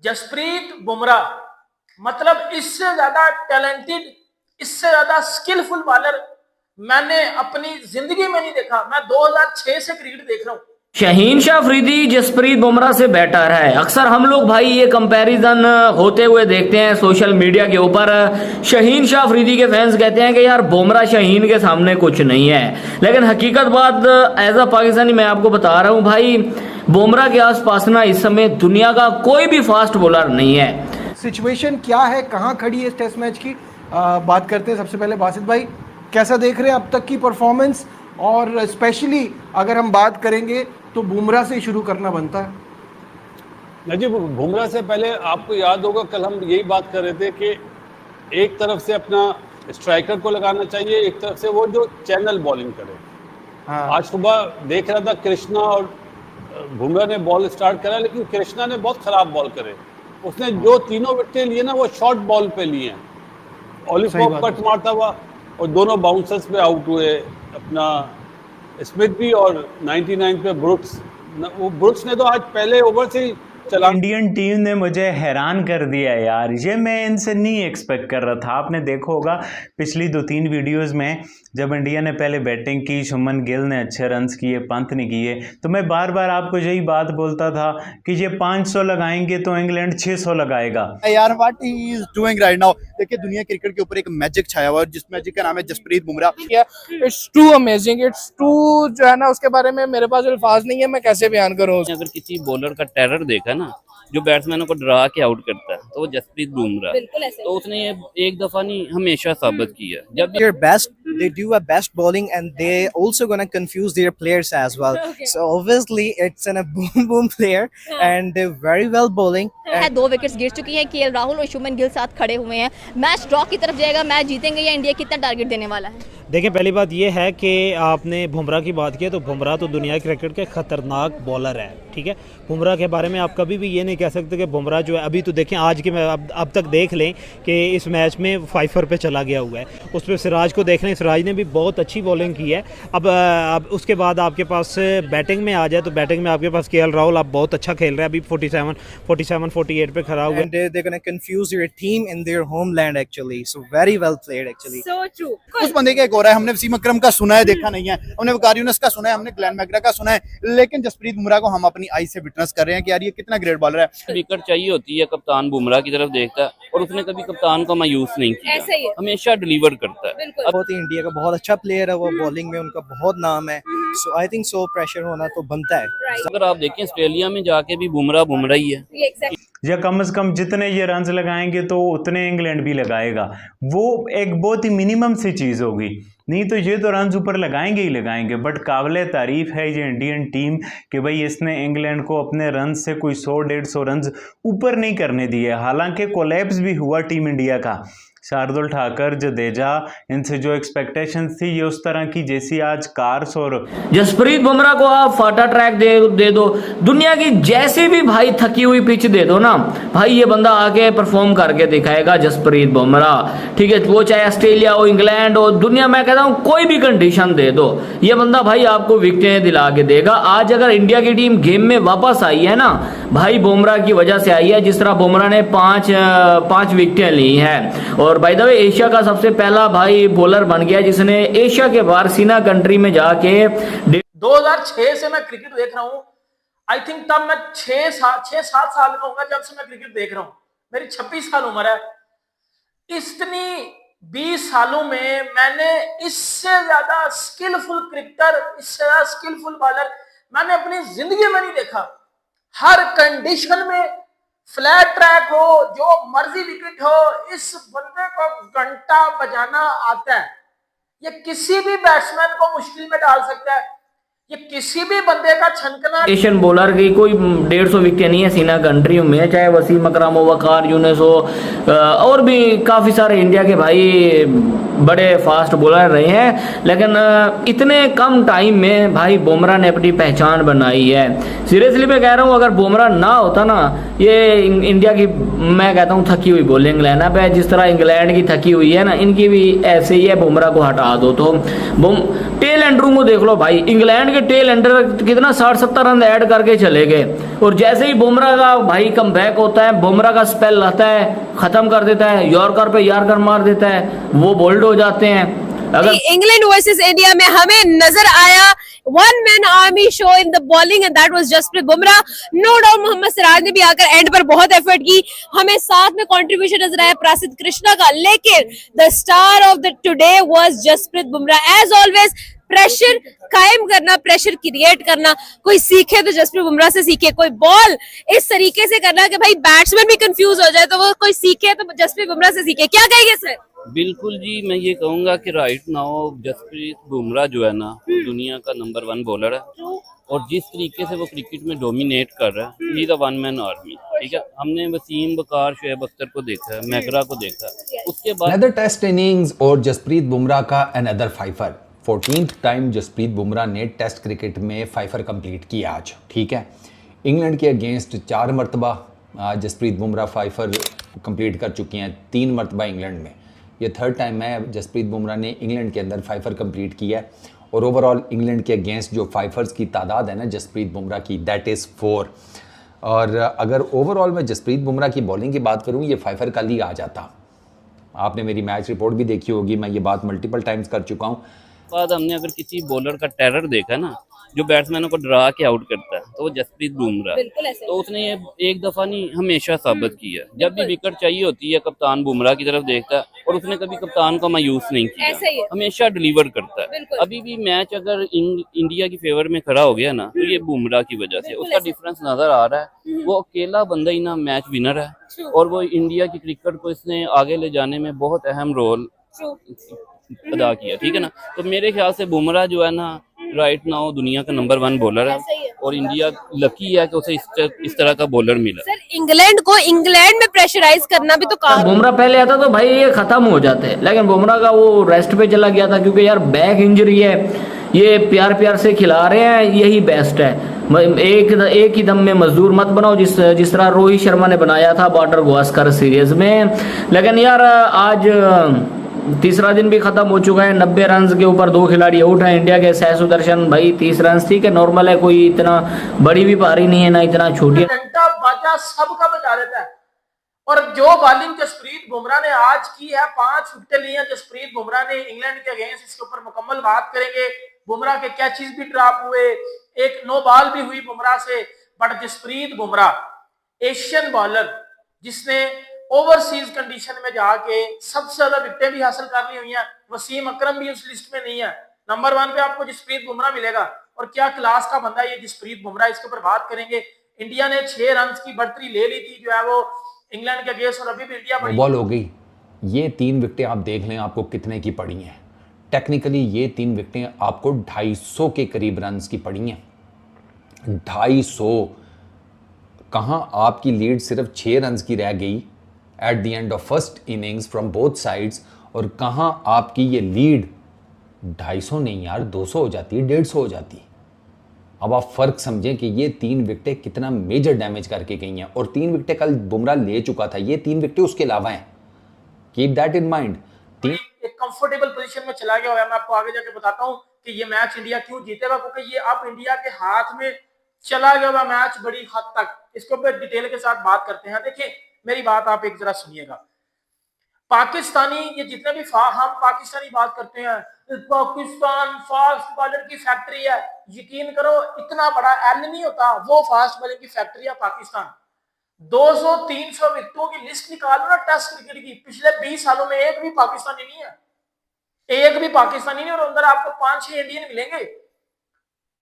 जसप्रीत बुमराह मतलब इससे ज्यादा टैलेंटेड, इससे ज्यादा स्किलफुल बॉलर मैंने अपनी जिंदगी में नहीं देखा। मैं 2006 से क्रिकेट देख रहा हूँ। शाहीन शाह अफरीदी जसप्रीत बुमराह से बेटर है। अक्सर हम लोग भाई ये कंपैरिजन होते हुए देखते हैं सोशल मीडिया के ऊपर। शाहीन शाह अफरीदी के फैंस कहते हैं कि यार बुमराह शाहीन के सामने कुछ नहीं है, लेकिन हकीकत बात एज अ पाकिस्तानी मैं आपको बता रहा हूँ भाई, बुमराह के आसपास ना इस समय दुनिया का कोई भी फास्ट बॉलर नहीं है। सिचुएशन क्या है, कहाँ खड़ी है इस टेस्ट मैच की, बात करते हैं। सबसे पहले बासित भाई, कैसा देख रहे हैं अब तक की परफॉर्मेंस, और स्पेशली अगर हम बात करेंगे तो बुमराह से शुरू करना बनता है। नजीब, बुमराह से पहले आपको याद होगा कल हम यही बात कर रहे थे कि एक तरफ से अपना स्ट्राइकर को लगाना चाहिए, एक तरफ से वो जो चैनल बॉलिंग करे। हाँ। आज सुबह देख रहा था कृष्णा और बुमराह ने बॉल स्टार्ट करा, लेकिन कृष्णा ने बहुत खराब बॉल करे। उसने जो तीनों विकेटें लिए ना वो शॉर्ट बॉल पे लिए हैं। ऑलिव पॉप कट मारता हुआ और दोनों बाउंसर्स पे आउट हुए, अपना स्मिथ भी और 99 पे ब्रुक्स ने तो आज पहले ओवर से ही चला। इंडियन टीम ने मुझे हैरान कर दिया यार, ये मैं इनसे नहीं एक्सपेक्ट कर रहा था। आपने देखा होगा पिछली 2-3 वीडियोस में जब इंडिया ने पहले बैटिंग की, शुभमन गिल ने अच्छे रन्स किए, पंत ने किए, तो मैं बार बार आपको यही बात बोलता था कि ये 500 लगाएंगे तो इंग्लैंड 600 लगाएगा। यार what he is doing right now. देखिए दुनिया क्रिकेट के ऊपर एक मैजिक छाया हुआ है, जिस मैजिक का नाम है Jasprit Bumrah. It's too amazing, it's too जो है ना, उसके बारे में मेरे पास अल्फाज नहीं है, मैं कैसे बयान करूं। अगर किसी बॉलर का टेरर देखा ना जो बैट्समैनों को डरा के आउट करता है तो वो जसप्रीत बुमराह, तो उसने ये एक दफा नहीं हमेशा साबित किया। जब Their best, they do a best bowling and they also gonna confuse their players as well. So obviously it's a boom player and they're very well bowling. 2 wickets गिर चुकी हैं, केएल राहुल और शुभमन गिल साथ खड़े हुए हैं। मैच ड्रॉ की तरफ जाएगा, मैच जीतेंगे या इंडिया कितना टारगेट देने वाला है? देखिए पहली बात ये है कि आपने बुमराह की बात की तो बुमराह तो दुनिया क्रिकेट के खतरनाक बॉलर है, ठीक है। बुमराह के बारे में आप कभी भी ये नहीं कह सकते कि बुमराह जो है, अभी तो देखें आज के अब तक देख लें कि इस मैच में 5 पे चला गया हुआ है। उस पर सिराज को देख लें, सिराज ने भी बहुत अच्छी बॉलिंग की है। अब उसके बाद आपके पास बैटिंग में आ जाए तो बैटिंग में आपके पास केएल राहुल आप बहुत अच्छा खेल रहे हैं, अभी 47-48 पे खड़ा हुआ है। And they're gonna confuse their team in their homeland actually. So very well played actually. So true. उस बंदे का एक और है, हमने वसीम अकरम का सुना है, देखा नहीं है, हमने वकार यूनुस का सुना है, हमने ग्लेन मैकग्रा का सुना है, लेकिन जसप्रीत बुमराह को हम अपनी आई से विटनेस कर रहे हैं कि यार ये कितना ग्रेट बॉलर है। विकेट चाहिए होती है, कप्तान बुमराह की तरफ देखता है और उसने कभी कप्तान को मायूस नहीं किया, हमेशा डिलीवर करता है। बहुत ही इंडिया का बहुत अच्छा प्लेयर है वो, बॉलिंग में उनका बहुत नाम है। सो आई थिंक सो प्रेशर होना तो बनता है। अगर आप देखें ऑस्ट्रेलिया में जाके भी बुमराह ही है। या कम से कम जितने ये रन्स लगाएंगे तो उतने इंग्लैंड भी लगाएगा। वो एक बहुत ही मिनिमम सी चीज़ होगी, नहीं तो ये तो रन्स ऊपर लगाएंगे ही लगाएंगे। बट काबिल तारीफ है ये इंडियन टीम कि भाई इसने इंग्लैंड को अपने रन से कोई 100-150 रन ऊपर नहीं करने दिए। हालांकि कोलैप्स भी हुआ टीम इंडिया का, शार्दुल ठाकर, जडेजा, इनसे जो एक्सपेक्टेशंस थी ये उस तरह की जैसी आज कार्स। और जसप्रीत बुमराह को आप फाटा ट्रैक दे दो, दुनिया की जैसी भी भाई थकी हुई पिच दे दो ना भाई, ये बंदा आके परफॉर्म करके दिखाएगा जसप्रीत बुमराह, ठीक है। वो चाहे ऑस्ट्रेलिया हो, इंग्लैंड हो, दुनिया मैं कहता हूँ कोई भी कंडीशन दे दो, ये बंदा भाई आपको विकेटें दिला के देगा। आज अगर इंडिया की टीम गेम में वापस आई है ना भाई, बुमराह की वजह से आई है। जिस तरह बुमराह ने 5 विकेटें ली हैं, और बाय द वे एशिया का सबसे पहला भाई बॉलर बन गया जिसने एशिया के बाहर सीना कंट्री में जाके 2006 से मैं क्रिकेट देख रहा हूँ। आई थिंक तब मैं 6-7 साल का होगा जब से मैं क्रिकेट देख रहा हूँ। मेरी 26 साल उम्र है। इतनी 20 सालों में मैंने इससे ज्यादा स्किलफुल क्रिकेटर, इससे ज्यादा स्किलफुल बॉलर मैंने अपनी जिंदगी में नहीं देखा। हर कंडीशन में, फ्लैट ट्रैक हो, जो मर्जी विकेट हो, इस बंदे को घंटा बजाना आता है। ये किसी भी बैट्समैन को मुश्किल में डाल सकता है, ये किसी भी बंदे का छनकना। एशियन बॉलर की कोई 150 विकेट नहीं है सीना कंट्री में, चाहे वसीम अकरम हो, वकार यूनुस हो, और भी काफी सारे इंडिया के भाई बड़े फास्ट बॉलर रहे हैं, लेकिन इतने कम टाइम में भाई बुमराह ने अपनी पहचान बनाई है। सीरियसली मैं कह रहा हूँ, अगर बुमराह ना होता ना, ये इंडिया की मैं कहता हूँ थकी हुई बॉलिंग लाइनअप है, जिस तरह इंग्लैंड की थकी हुई है ना, इनकी भी ऐसे ही है। बुमराह को हटा दो तो टेल एंडरों को देख लो भाई, इंग्लैंड के टेल एंडर कितना 60-70 रन ऐड करके चले गए, और जैसे ही बुमराह का भाई कमबैक होता है, बुमराह का स्पेल आता है, खत्म कर देता है, यॉर्कर पे यॉर्कर मार देता है, वो बोल्ड हो जाते हैं। अगर इंग्लैंड वर्सेस इंडिया में हमें नजर आया one man army show in the bowling and that was Jasprit Bumrah. No doubt Mohammed Siraj ने भी आकर एंड पर बहुत एफर्ट की, हमें साथ में कंट्रीब्यूशन नजर आया प्रसिद्ध कृष्णा का, लेकिन the star of the today was Jasprit Bumrah. As always pressure कायम करना, प्रेशर क्रिएट करना, कोई सीखे तो जसप्रीत बुमराह से सीखे, कोई बॉल इस तरीके से करना कि भाई बैट्समैन भी कंफ्यूज हो जाए, तो वो कोई सीखे तो जसप्रीत बुमराह से सीखे। क्या कहेंगे सर? बिल्कुल जी, मैं ये कहूंगा कि राइट नाउ जसप्रीत बुमराह जो है ना, दुनिया का नंबर 1 बॉलर है, और जिस तरीके से वो क्रिकेट में डोमिनेट कर रहा है, ही द वन मैन आर्मी। ठीक है, हमने वसीम, वकार, शुएब अख्तर को देखा है, मैकरा को देखा है, उसके बाद अनदर टेस्ट इनिंग्स और जसप्रीत बुमराह का another fifer. 14th time Jasprit Bumrah ने टेस्ट क्रिकेट में फाइफर कंप्लीट किया आज। ठीक है, इंग्लैंड के अगेंस्ट 4 मरतबा जसप्रीत बुमराह फाइफर कंप्लीट कर चुके हैं, 3 मरतबा इंग्लैंड में। ये 3rd टाइम है जसप्रीत बुमराह ने इंग्लैंड के अंदर फाइफर कंप्लीट किया है, और ओवरऑल इंग्लैंड के अगेंस्ट जो फाइफर्स की तादाद है ना जसप्रीत बुमराह की, दैट इज़ 4। और अगर ओवरऑल मैं जसप्रीत बुमराह की बॉलिंग की बात करूँ, ये फाइफर कल ही आ जाता। आपने मेरी मैच रिपोर्ट भी देखी होगी, मैं ये बात मल्टीपल टाइम्स कर चुका हूँ। बाद हमने अगर किसी बॉलर का टेरर देखा ना, जो बैट्समैनों को डरा के आउट करता है, तो वो जसप्रीत बुमराह। तो उसने ये एक दफा नहीं हमेशा साबित किया, जब भी विकेट चाहिए होती है कप्तान बुमराह की तरफ देखता है, और उसने कभी कप्तान का मायूस नहीं किया, हमेशा डिलीवर करता है। अभी भी मैच अगर इंडिया की फेवर में खड़ा हो गया ना, तो ये बुमराह की वजह से उसका डिफरेंस नजर आ रहा है। वो अकेला बंदा ही ना मैच विनर है, और वो इंडिया की क्रिकेट को इसने आगे ले जाने में बहुत अहम रोल अदा किया। ठीक है ना, तो मेरे ख्याल से बुमराह जो है ना, राइट नाउ दुनिया का नंबर 1 बॉलर है, और इंडिया लकी है कि उसे इस तरह का बॉलर मिला। सर इंग्लैंड को इंग्लैंड में प्रेशराइज करना भी तो काम। बुमराह पहले आता तो भाई ये खत्म हो जाते, लेकिन बुमराह का वो रेस्ट पे चला गया था, क्योंकि यार बैक इंजरी है, ये प्यार से खिला रहे हैं, यही बेस्ट है। एक ही दम में मजदूर मत बनाओ, जिस तरह रोहित शर्मा ने बनाया था बॉर्डर गावस्कर सीरीज में। लेकिन यार आज तीसरा दिन भी खत्म हो चुका है, 90 रन के ऊपर 2 खिलाड़ी आउट हैं इंडिया के। सह सुदर्शन भाई 30 रन, ठीक है, नॉर्मल है, कोई इतना बड़ी भी पारी नहीं है ना इतना छोटी। घंटा बाजा सबका बजा देता है, और जो बॉलिंग जसप्रीत बुमराह ने आज की है, 5 विकेटें ली हैं जसप्रीत बुमराह ने इंग्लैंड के अगेंस्ट। इसके ऊपर मुकम्मल बात करेंगे, बुमराह के कैचेस भी ड्रॉप हुए, एक नो बॉल भी हुई बुमराह से, but Jasprit Bumrah Asian bowler जिसने ओवरसीज कंडीशन में जाके सबसे ज्यादा विकेटें भी हासिल कर ली हुई हैं। वसीम अकरम भी उस लिस्ट में नहीं है, नंबर 1 पे आपको जसप्रीत बुमराह मिलेगा, और क्या क्लास का बंदा है ये जसप्रीत बुमराह। इसके ऊपर बात करेंगे। इंडिया ने 6 रन की बढ़तरी ले ली थी जो है वो इंग्लैंड के अगेंस्ट, और अभी भी इंडिया बॉल हो गई। ये 3 विकेटें आप देख लें आपको कितने की पड़ी हैं। टेक्निकली ये 3 विकेटें आपको 250 के करीब रन की पड़ी हैं। 250 कहाँ आपकी लीड सिर्फ 6 रन की रह गई at the end of first innings from both sides, और कहाँ आपकी ये लीड 250 नहीं यार 200 हो जाती, 150 हो जाती। अब आप फर्क समझें कि ये 3 विकेटें कितना मेजर डैमेज करके गई हैं, और 3 विकेटें कल बुमराह ले चुका था, ये 3 विकेटें उसके अलावा हैं। Keep that in mind. एक कंफर्टेबल पोजीशन में चला गया हुआ है। मैं आपको आगे जाके बताता हूं कि ये मैच इंडिया क्यों जीतेगा, क्योंकि ये अब इंडिया के हाथ में चला गया हुआ मैच बड़ी हद तक। इसके ऊपर डिटेल के साथ बात करते हैं। देखिए मेरी बात आप एक जरा सुनिएगा। पाकिस्तानी ये जितने भी हम पाकिस्तानी बात करते हैं, पाकिस्तान फास्ट बॉलर की फैक्ट्री है, यकीन करो इतना बड़ा एल नहीं होता, वो फास्ट बॉलर की फैक्ट्री है पाकिस्तान। 200-300 विकेटों की लिस्ट निकालो ना टेस्ट क्रिकेट की, पिछले 20 सालों में एक भी पाकिस्तानी नहीं है, एक भी पाकिस्तानी नहीं, और अंदर आपको 5-6 इंडियन मिलेंगे।